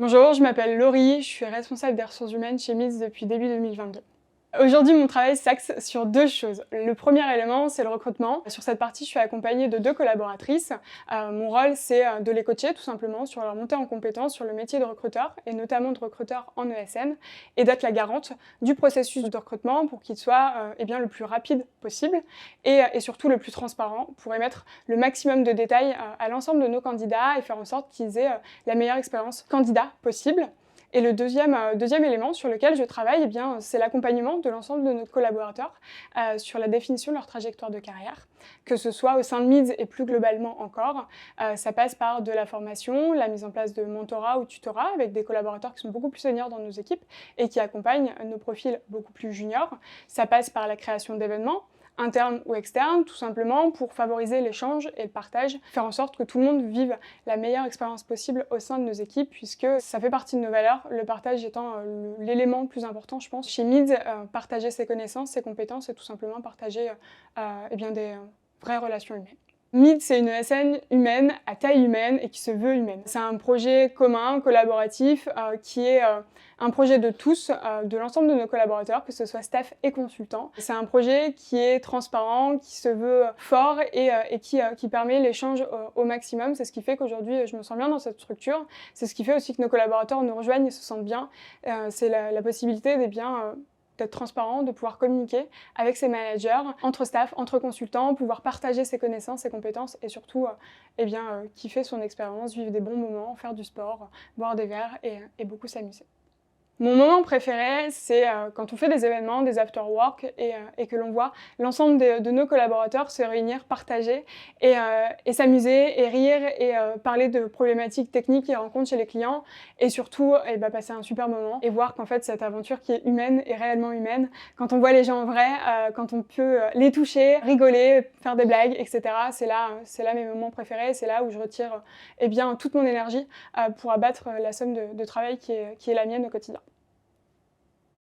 Bonjour, je m'appelle Laurie, je suis responsable des ressources humaines chez MIDS depuis début 2022. Aujourd'hui, mon travail s'axe sur deux choses. Le premier élément, c'est le recrutement. Sur cette partie, je suis accompagnée de deux collaboratrices. Mon rôle, c'est de les coacher tout simplement sur leur montée en compétences sur le métier de recruteur, et notamment de recruteur en ESN, et d'être la garante du processus de recrutement pour qu'il soit le plus rapide possible et surtout le plus transparent pour émettre le maximum de détails à l'ensemble de nos candidats et faire en sorte qu'ils aient la meilleure expérience candidat possible. Et le deuxième élément sur lequel je travaille, c'est l'accompagnement de l'ensemble de nos collaborateurs sur la définition de leur trajectoire de carrière, que ce soit au sein de MIDS et plus globalement encore. Ça passe par de la formation, la mise en place de mentorat ou tutorat avec des collaborateurs qui sont beaucoup plus seniors dans nos équipes et qui accompagnent nos profils beaucoup plus juniors. Ça passe par la création d'événements, interne ou externe, tout simplement pour favoriser l'échange et le partage, faire en sorte que tout le monde vive la meilleure expérience possible au sein de nos équipes, puisque ça fait partie de nos valeurs, le partage étant l'élément le plus important, je pense. Chez MIDS, partager ses connaissances, ses compétences et tout simplement partager des vraies relations humaines. MIDS, c'est une ESN humaine, à taille humaine et qui se veut humaine. C'est un projet commun, collaboratif, qui est un projet de tous, de l'ensemble de nos collaborateurs, que ce soit staff et consultants. C'est un projet qui est transparent, qui se veut fort et qui permet l'échange au maximum. C'est ce qui fait qu'aujourd'hui, je me sens bien dans cette structure. C'est ce qui fait aussi que nos collaborateurs nous rejoignent et se sentent bien. C'est la possibilité d'être transparent, de pouvoir communiquer avec ses managers, entre staff, entre consultants, pouvoir partager ses connaissances, ses compétences et surtout kiffer son expérience, vivre des bons moments, faire du sport, boire des verres et beaucoup s'amuser. Mon moment préféré, c'est quand on fait des événements, des after-work et que l'on voit l'ensemble de nos collaborateurs se réunir, partager et s'amuser et rire et parler de problématiques techniques qu'ils rencontrent chez les clients et surtout passer un super moment et voir qu'en fait cette aventure qui est humaine est réellement humaine. Quand on voit les gens en vrai, quand on peut les toucher, rigoler, faire des blagues, etc. C'est là mes moments préférés, c'est là où je retire toute mon énergie pour abattre la somme de travail qui est la mienne au quotidien.